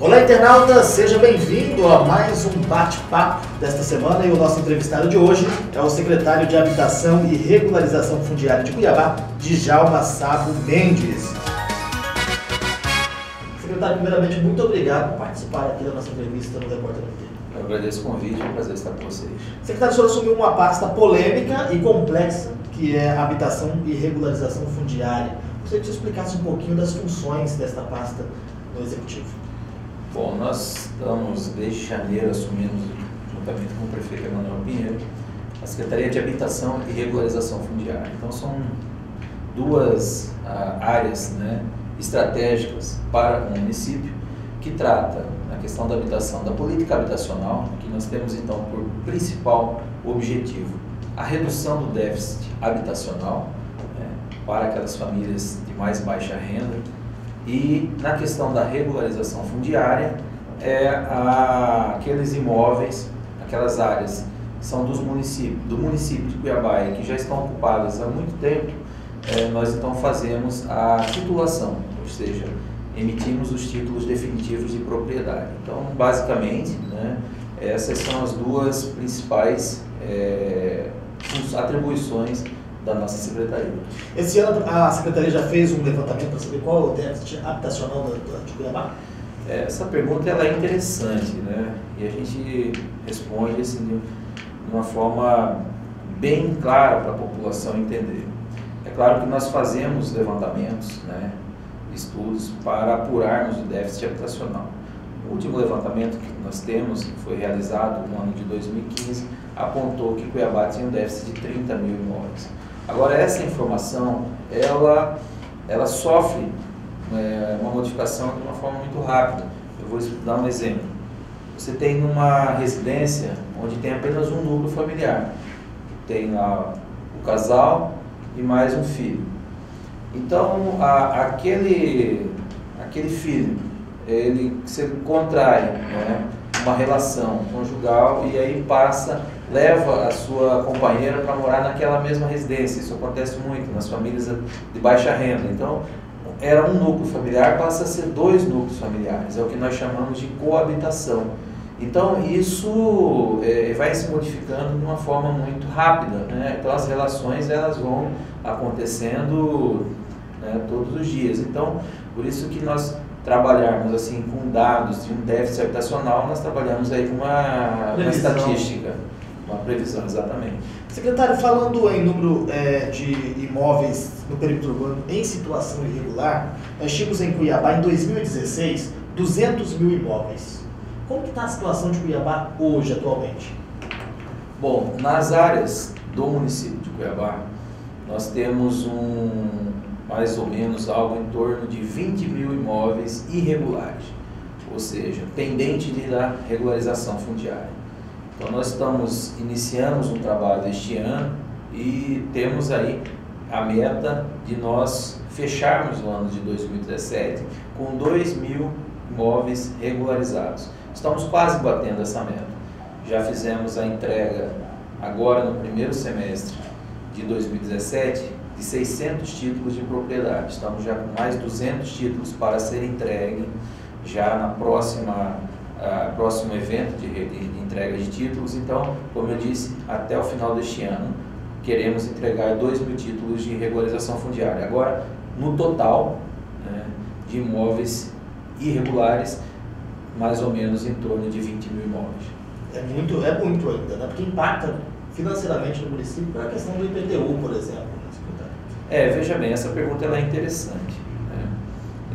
Olá, internauta, seja bem-vindo a mais um bate-papo desta semana e o nosso entrevistado de hoje é o secretário de Habitação e Regularização Fundiária de Cuiabá, Djalma Sabo Mendes. Secretário, primeiramente, muito obrigado por participar aqui da nossa entrevista no Repórter NT. Eu agradeço o convite, é um prazer estar com vocês. Secretário, o senhor assumiu uma pasta polêmica e complexa, que é a Habitação e Regularização Fundiária. Gostaria que você explicasse um pouquinho das funções desta pasta no Executivo. Bom, nós estamos, desde janeiro, assumimos, juntamente com o prefeito Emanuel Pinheiro, a Secretaria de Habitação e Regularização Fundiária. Então, são duas áreas, estratégicas para o município, que trata a questão da habitação, da política habitacional, que nós temos, então, por principal objetivo a redução do déficit habitacional, para aquelas famílias de mais baixa renda. E na questão da regularização fundiária, aqueles imóveis, aquelas áreas que são do município de Cuiabá e que já estão ocupadas há muito tempo, nós então fazemos a titulação, ou seja, emitimos os títulos definitivos de propriedade. Então, basicamente, essas são as duas principais atribuições da nossa secretaria. Esse ano a secretaria já fez um levantamento para saber qual é o déficit habitacional de Cuiabá? Essa pergunta ela é interessante, e a gente responde assim, de uma forma bem clara para a população entender. É claro que nós fazemos levantamentos, estudos para apurarmos o déficit habitacional. O último levantamento que nós temos, que foi realizado no ano de 2015, apontou que Cuiabá tinha um déficit de 30 mil imóveis. Agora, essa informação, ela sofre uma modificação de uma forma muito rápida. Eu vou dar um exemplo. Você tem uma residência onde tem apenas um núcleo familiar. Tem lá o casal e mais um filho. Então, aquele filho, se contrai uma relação conjugal e aí leva a sua companheira para morar naquela mesma residência. Isso acontece muito nas famílias de baixa renda. Então, era um núcleo familiar, passa a ser 2 núcleos familiares. É o que nós chamamos de coabitação. Então, isso vai se modificando de uma forma muito rápida. Então, as relações elas vão acontecendo todos os dias. Então, por isso que nós trabalharmos assim com dados de um déficit habitacional, nós trabalhamos aí com uma estatística, uma previsão, exatamente. Secretário, falando em número de imóveis no perímetro urbano em situação irregular, nós tínhamos em Cuiabá, em 2016, 200 mil imóveis. Como está a situação de Cuiabá hoje, atualmente? Bom, nas áreas do município de Cuiabá, nós temos mais ou menos algo em torno de 20 mil imóveis irregulares, ou seja, pendente da regularização fundiária. Então nós iniciamos um trabalho este ano e temos aí a meta de nós fecharmos o ano de 2017 com 2 mil imóveis regularizados. Estamos quase batendo essa meta. Já fizemos a entrega agora no primeiro semestre de 2017 de 600 títulos de propriedade. Estamos já com mais 200 títulos para ser entregue já na próximo evento de entrega de títulos. Então, como eu disse, até o final deste ano queremos entregar 2 mil títulos de regularização fundiária. Agora, no total de imóveis irregulares, mais ou menos em torno de 20 mil imóveis. É muito ainda, porque impacta financeiramente no município a questão do IPTU, por exemplo. Veja bem, essa pergunta ela é interessante.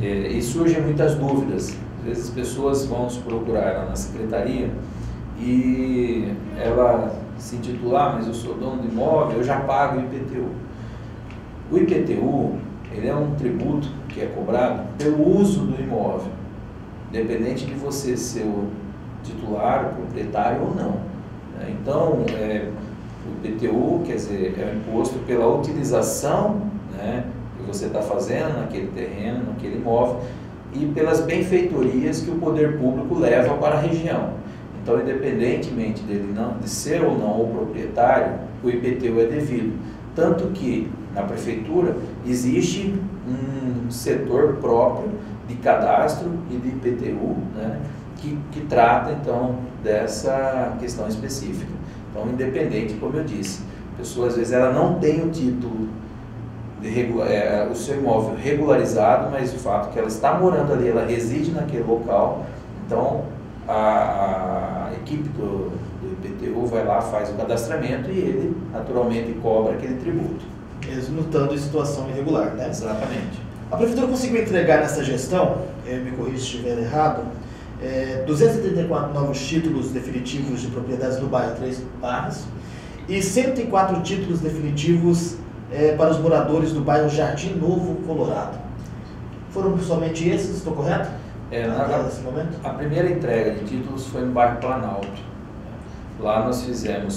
E surgem muitas dúvidas. Às vezes as pessoas vão nos procurar lá na secretaria e ela se intitula, mas eu sou dono do imóvel, eu já pago o IPTU. O IPTU, ele é um tributo que é cobrado pelo uso do imóvel, independente de você ser o titular, o proprietário ou não. Então, o IPTU, quer dizer, é o imposto pela utilização que você está fazendo naquele terreno, naquele imóvel, e pelas benfeitorias que o poder público leva para a região. Então, independentemente de ser ou não o proprietário, o IPTU é devido. Tanto que na prefeitura existe um setor próprio de cadastro e de IPTU, né, que trata então dessa questão específica. Então, independente, como eu disse, a pessoa às vezes ela não tem o título o seu imóvel regularizado, mas o fato que ela está morando ali, ela reside naquele local, então a equipe do IPTU vai lá, faz o cadastramento e ele naturalmente cobra aquele tributo. Mesmo estando em situação irregular, né? Exatamente. A Prefeitura conseguiu entregar nessa gestão, me corrija se estiver errado, 234 novos títulos definitivos de propriedades no bairro Três Barras e 104 títulos definitivos para os moradores do bairro Jardim Novo, Colorado. Foram somente esses, estou correto? Nesse momento? A primeira entrega de títulos foi no bairro Planalto. Lá nós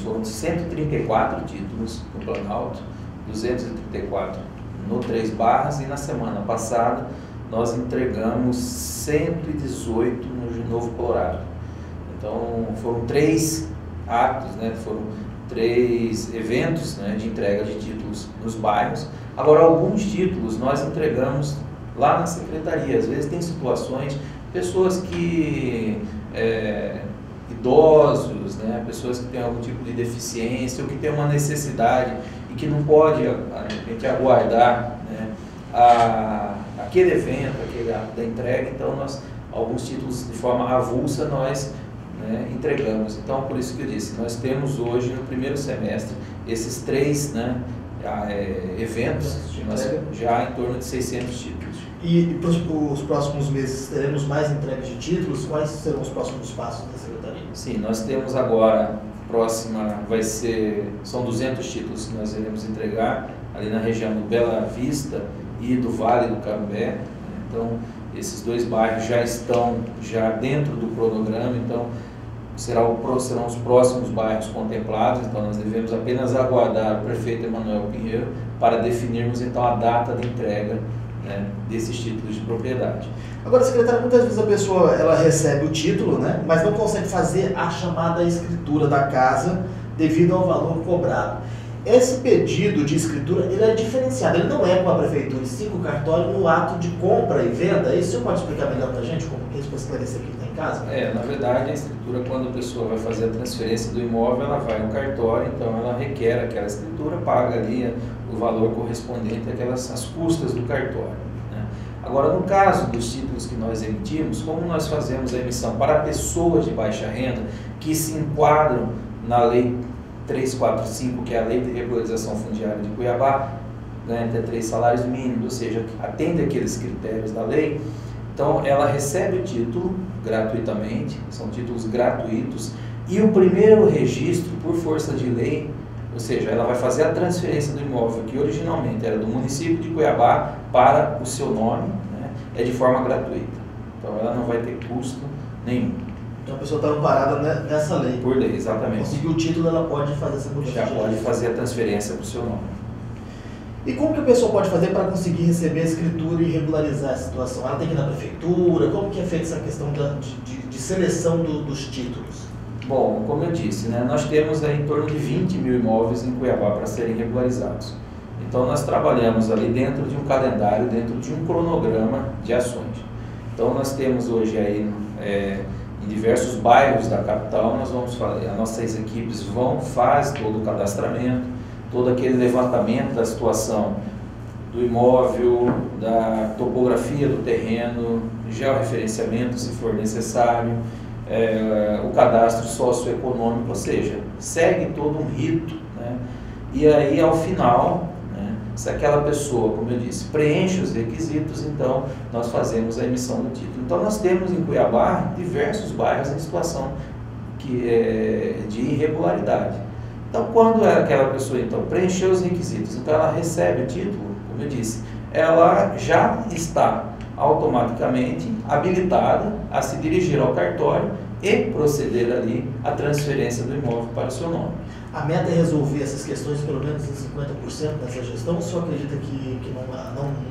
foram 134 títulos no Planalto, 234 no Três Barras e na semana passada nós entregamos 118 no Novo Colorado. Então foram 3 atos, né, foram 3 eventos, né, de entrega de títulos nos bairros. Agora, alguns títulos nós entregamos lá na secretaria. Às vezes tem situações, pessoas que, idosos, né, pessoas que têm algum tipo de deficiência ou que têm uma necessidade e que não pode, de repente, aguardar, né, aquele evento, aquele ato da entrega. Então, alguns títulos de forma avulsa nós, né, entregamos. Então, por isso que eu disse, nós temos hoje no primeiro semestre esses 3, né, eventos, já em torno de 600 títulos. E para os próximos meses teremos mais entregas de títulos? Quais serão os próximos passos da Secretaria? Sim, nós temos agora, são 200 títulos que nós iremos entregar ali na região do Bela Vista e do Vale do Carumbé. Então, esses 2 bairros já estão dentro do cronograma, então serão os próximos bairros contemplados. Então nós devemos apenas aguardar o prefeito Emanuel Pinheiro para definirmos então a data de entrega, né, desses títulos de propriedade. Agora, secretário, muitas vezes a pessoa ela recebe o título, né, mas não consegue fazer a chamada escritura da casa devido ao valor cobrado. Esse pedido de escritura, ele é diferenciado, ele não é com a prefeitura, e sim com o cartório no ato de compra e venda. Isso o senhor pode explicar melhor para a gente, como que isso para esclarecer aqui que está em casa? Na verdade, a escritura, quando a pessoa vai fazer a transferência do imóvel, ela vai no cartório, então ela requer aquela escritura, paga ali o valor correspondente às custas do cartório, né? Agora, no caso dos títulos que nós emitimos, como nós fazemos a emissão para pessoas de baixa renda que se enquadram na lei 345, que é a Lei de Regularização Fundiária de Cuiabá, ganha até 3 salários mínimos, ou seja, atende aqueles critérios da lei. Então, ela recebe o título gratuitamente, são títulos gratuitos, e o primeiro registro, por força de lei, ou seja, ela vai fazer a transferência do imóvel, que originalmente era do município de Cuiabá, para o seu nome, né, é de forma gratuita. Então, ela não vai ter custo nenhum. Então a pessoa está amparada nessa lei. Por lei, exatamente. Conseguiu o título, ela pode fazer essa mudança. Já pode fazer a transferência para o seu nome. E como que a pessoa pode fazer para conseguir receber a escritura e regularizar a situação? Ela tem que ir na prefeitura? Como que é feita essa questão de seleção dos títulos? Bom, como eu disse, né, nós temos aí em torno de 20 mil imóveis em Cuiabá para serem regularizados. Então nós trabalhamos ali dentro de um calendário, dentro de um cronograma de ações. Então nós temos hoje aí em diversos bairros da capital, nós vamos fazer, as nossas equipes fazem todo o cadastramento, todo aquele levantamento da situação do imóvel, da topografia do terreno, georreferenciamento se for necessário, o cadastro socioeconômico, ou seja, segue todo um rito, né? E aí ao final, né, se aquela pessoa, como eu disse, preenche os requisitos, então nós fazemos a emissão do título. Então nós temos em Cuiabá diversos bairros em situação de irregularidade. Então quando aquela pessoa então preencheu os requisitos, então ela recebe o título, como eu disse, ela já está automaticamente habilitada a se dirigir ao cartório e proceder ali a transferência do imóvel para o seu nome. A meta é resolver essas questões pelo menos em 50% dessa gestão, ou o senhor acredita que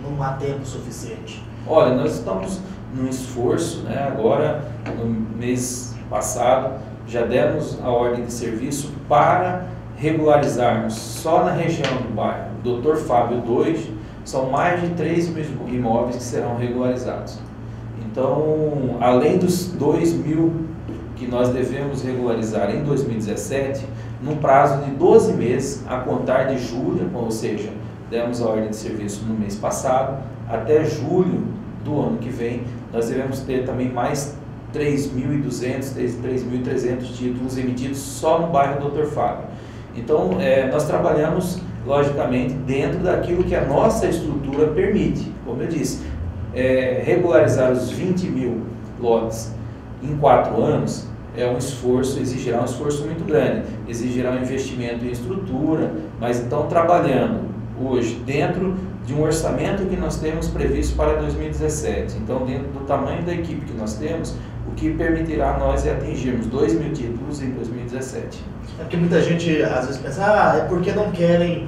não há tempo suficiente? Olha, nós estamos num esforço, né? Agora, no mês passado, já demos a ordem de serviço para regularizarmos só na região do bairro Dr. Fábio 2, são mais de 3 mil imóveis que serão regularizados. Então, além dos 2.000 que nós devemos regularizar em 2017, num prazo de 12 meses, a contar de julho, ou seja, demos a ordem de serviço no mês passado, até julho do ano que vem, nós devemos ter também mais 3.200, 3.300 títulos emitidos só no bairro Dr. Fábio. Então, nós trabalhamos, logicamente, dentro daquilo que a nossa estrutura permite. Como eu disse, regularizar os 20.000 lotes em 4 anos é um esforço, exigirá um esforço muito grande, exigirá um investimento em estrutura, mas então trabalhando hoje dentro de um orçamento que nós temos previsto para 2017, então dentro do tamanho da equipe que nós temos, o que permitirá nós atingirmos 2.000 títulos em 2017. É porque muita gente às vezes pensa, é porque não querem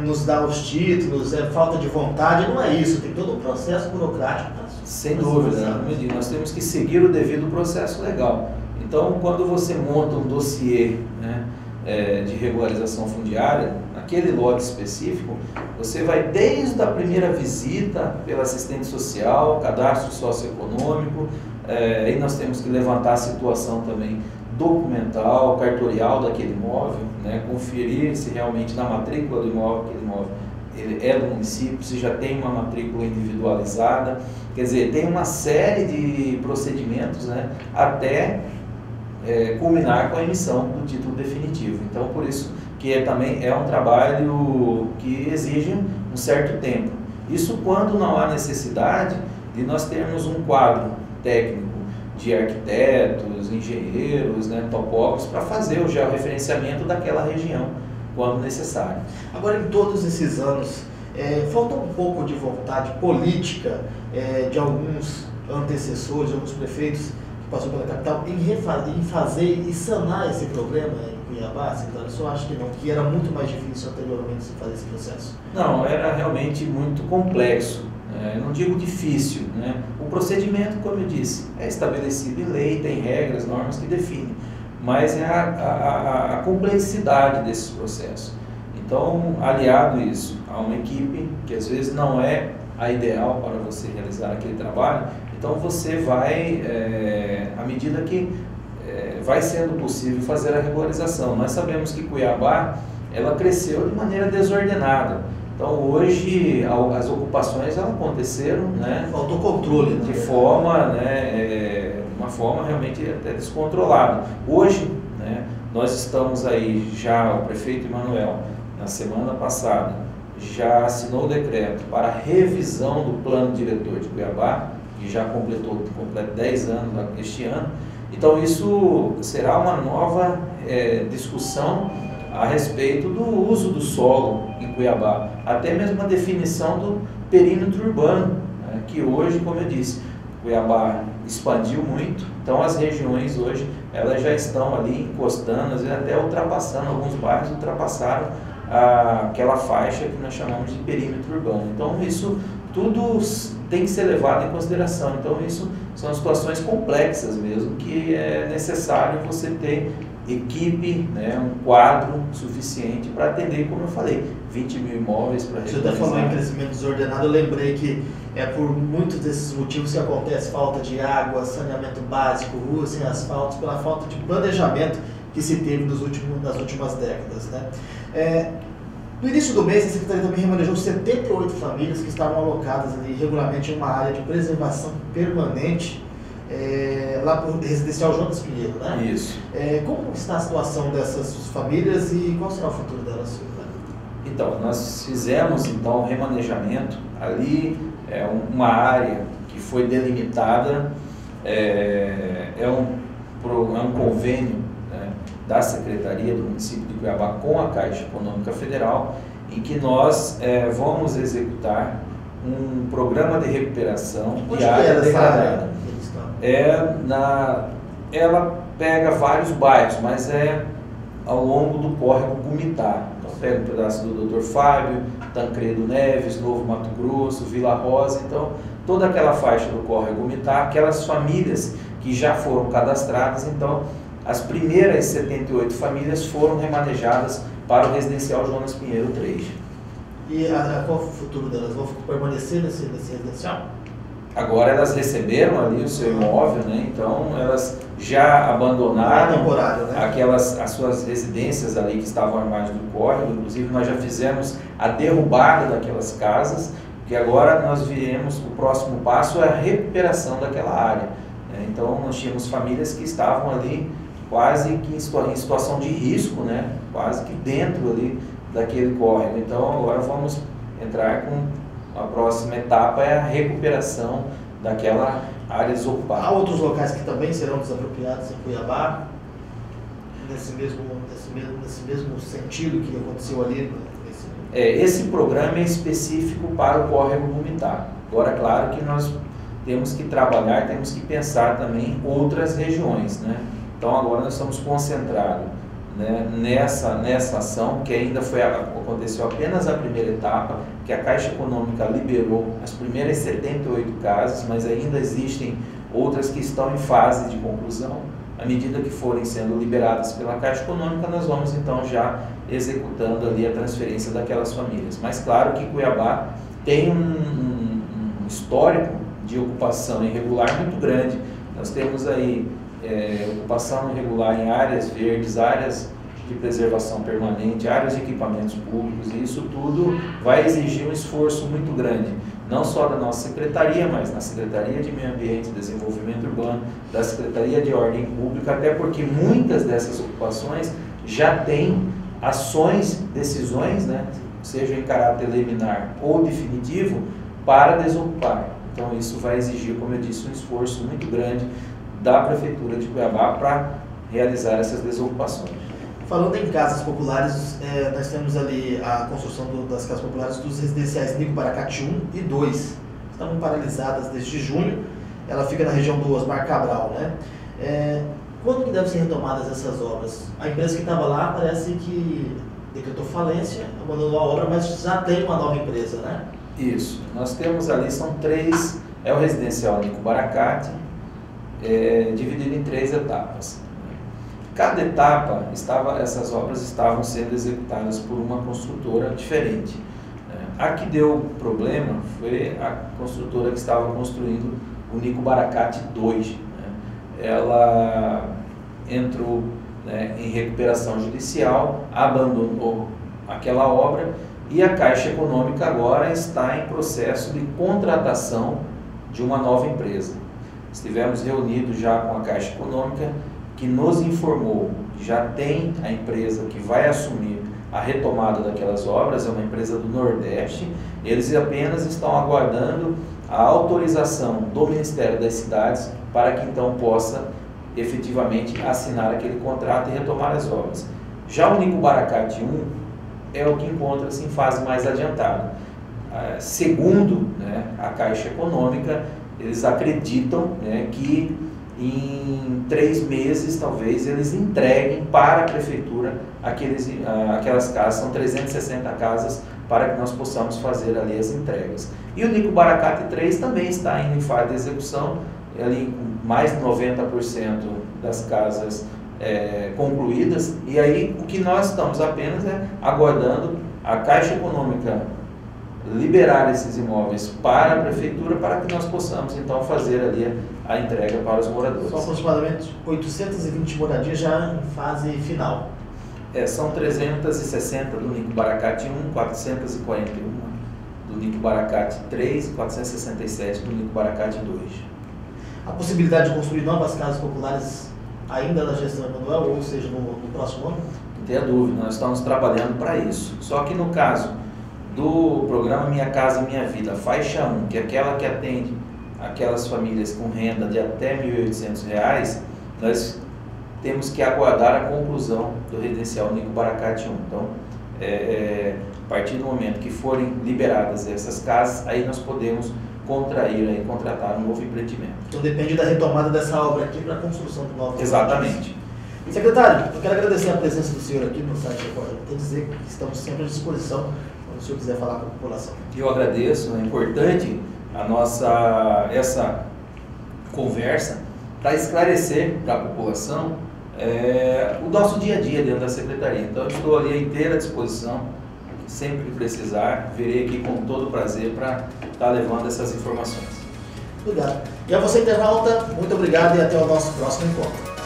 nos dar os títulos, é falta de vontade. Não é isso, tem todo um processo burocrático. Sem dúvida, nós temos que seguir o devido processo legal. Então, quando você monta um dossiê, né, de regularização fundiária, aquele lote específico, você vai desde a primeira visita pela assistente social, cadastro socioeconômico, aí nós temos que levantar a situação também documental, cartorial daquele imóvel, né, conferir se realmente na matrícula do imóvel, aquele imóvel ele é do município, se já tem uma matrícula individualizada, quer dizer, tem uma série de procedimentos, né, até culminar com a emissão do título definitivo. Então, por isso que também é um trabalho que exige um certo tempo. Isso quando não há necessidade de nós termos um quadro técnico de arquitetos, engenheiros, né, topógrafos, para fazer o georreferenciamento daquela região, quando necessário. Agora, em todos esses anos, falta um pouco de vontade política de alguns antecessores, de alguns prefeitos que passou pela capital, em fazer e sanar esse problema em Cuiabá? Então, eu só acho que não, que era muito mais difícil anteriormente se fazer esse processo. Não, era realmente muito complexo. Eu não digo difícil, né? O procedimento, como eu disse, é estabelecido em lei, tem regras, normas que definem, mas é a complexidade desse processo. Então, aliado isso a uma equipe que às vezes não é a ideal para você realizar aquele trabalho, então você vai, à medida que vai sendo possível fazer a regularização. Nós sabemos que Cuiabá, ela cresceu de maneira desordenada. Então hoje as ocupações aconteceram, né? Faltou controle, né? De forma, né, uma forma realmente até descontrolada. Hoje, né, nós estamos aí já, o prefeito Emanuel, na semana passada, já assinou o decreto para a revisão do plano diretor de Cuiabá, que já completa 10 anos este ano. Então isso será uma nova discussão a respeito do uso do solo em Cuiabá, até mesmo a definição do perímetro urbano, né, que hoje, como eu disse, Cuiabá expandiu muito, então as regiões hoje elas já estão ali encostando, às vezes até ultrapassando, alguns bairros ultrapassaram aquela faixa que nós chamamos de perímetro urbano. Então isso tudo tem que ser levado em consideração. Então isso são situações complexas mesmo, que é necessário você ter equipe, né, um quadro suficiente para atender, como eu falei, 20.000 imóveis para regularizar. Você até falou em crescimento desordenado, eu lembrei que por muitos desses motivos que acontece falta de água, saneamento básico, ruas sem asfalto, pela falta de planejamento que se teve nas últimas décadas, né? No início do mês, a Secretaria também remanejou 78 famílias que estavam alocadas ali regularmente em uma área de preservação permanente, lá por Residencial Jonas Pinheiro, né? Isso. Como está a situação dessas famílias e qual será o futuro delas? Então, nós fizemos então um remanejamento ali, uma área que foi delimitada, é um convênio, né, da Secretaria do município de Cuiabá com a Caixa Econômica Federal, em que nós vamos executar um programa de recuperação de área degradada. Ela pega vários bairros, mas é ao longo do córrego Gumitá. Então pega um pedaço do Dr. Fábio, Tancredo Neves, Novo Mato Grosso, Vila Rosa. Então toda aquela faixa do córrego Gumitá, aquelas famílias que já foram cadastradas, então as primeiras 78 famílias foram remanejadas para o Residencial Jonas Pinheiro 3. E qual é o futuro delas? Vão permanecer nesse residencial? Agora elas receberam ali o seu imóvel, né? Então elas já abandonaram né? as suas residências ali que estavam à margem do córrego. Inclusive nós já fizemos a derrubada daquelas casas, que agora nós viremos, o próximo passo é a recuperação daquela área, né? Então nós tínhamos famílias que estavam ali quase que em situação de risco, né? Quase que dentro ali daquele córrego. Então agora vamos entrar com a próxima etapa, é a recuperação daquela área desocupada. Há outros locais que também serão desapropriados em Cuiabá, nesse mesmo sentido que aconteceu ali? Esse programa é específico para o córrego Rumitá. Agora, claro que nós temos que trabalhar, temos que pensar também em outras regiões, né? Então agora nós estamos concentrados, né, nessa ação, que ainda aconteceu apenas a primeira etapa, que a Caixa Econômica liberou as primeiras 78 casas, mas ainda existem outras que estão em fase de conclusão. À medida que forem sendo liberadas pela Caixa Econômica, nós vamos então já executando ali a transferência daquelas famílias. Mas claro que Cuiabá tem um histórico de ocupação irregular muito grande. Nós temos aí ocupação irregular em áreas verdes, áreas de preservação permanente, áreas de equipamentos públicos, e isso tudo vai exigir um esforço muito grande, não só da nossa secretaria, mas na Secretaria de Meio Ambiente e Desenvolvimento Urbano, da Secretaria de Ordem Pública, até porque muitas dessas ocupações já têm ações, decisões, né, seja em caráter liminar ou definitivo, para desocupar. Então isso vai exigir, como eu disse, um esforço muito grande da Prefeitura de Cuiabá para realizar essas desocupações. Falando em casas populares, nós temos ali a construção das casas populares dos residenciais Nico Baracate 1 e 2. Estavam paralisadas desde junho, ela fica na região do Osmar Cabral, né? Quando que devem ser retomadas essas obras? A empresa que estava lá parece que decretou falência, abandonou a obra, mas já tem uma nova empresa, né? Isso, nós temos ali, são três, é o residencial Nico Baracate, dividido em 3 etapas. Cada etapa, essas obras estavam sendo executadas por uma construtora diferente. A que deu problema foi a construtora que estava construindo o Nico Baracate 2. Ela entrou, né, em recuperação judicial, abandonou aquela obra e a Caixa Econômica agora está em processo de contratação de uma nova empresa. Estivemos reunidos já com a Caixa Econômica, que nos informou que já tem a empresa que vai assumir a retomada daquelas obras, é uma empresa do Nordeste. Eles apenas estão aguardando a autorização do Ministério das Cidades para que então possa efetivamente assinar aquele contrato e retomar as obras. Já o Nico Baracate 1 é o que encontra-se em fase mais adiantada. Segundo, né, a Caixa Econômica, eles acreditam, né, que em 3 meses, talvez, eles entreguem para a Prefeitura aquelas casas. São 360 casas para que nós possamos fazer ali as entregas. E o Nico Baracate 3 também está em fase de execução, ali com mais de 90% das casas concluídas. E aí o que nós estamos apenas aguardando a Caixa Econômica liberar esses imóveis para a Prefeitura, para que nós possamos então fazer ali a entrega para os moradores. São aproximadamente 820 moradias já em fase final. São 360 do Nico Baracate 1, 441 do Nico Baracate 3 e 467 do Nico Baracate 2. A possibilidade de construir novas casas populares ainda na gestão Emanuel, ou seja, no próximo ano? Não tenha dúvida, nós estamos trabalhando para isso. Só que no caso do programa Minha Casa Minha Vida, faixa 1, que é aquela que atende aquelas famílias com renda de até R$ 1.800, nós temos que aguardar a conclusão do residencial Nico Baracate 1. Então, a partir do momento que forem liberadas essas casas, aí nós podemos contratar um novo empreendimento. Então depende da retomada dessa obra aqui para a construção do novo. Exatamente. Secretário, eu quero agradecer a presença do senhor aqui no site Record. Quer dizer que estamos sempre à disposição quando o senhor quiser falar com a população. Eu agradeço, é importante essa conversa para esclarecer para a população o nosso dia a dia dentro da Secretaria. Então eu estou ali à inteira disposição, sempre que precisar, virei aqui com todo prazer para estar levando essas informações. Obrigado. E a você, internauta, muito obrigado e até o nosso próximo encontro.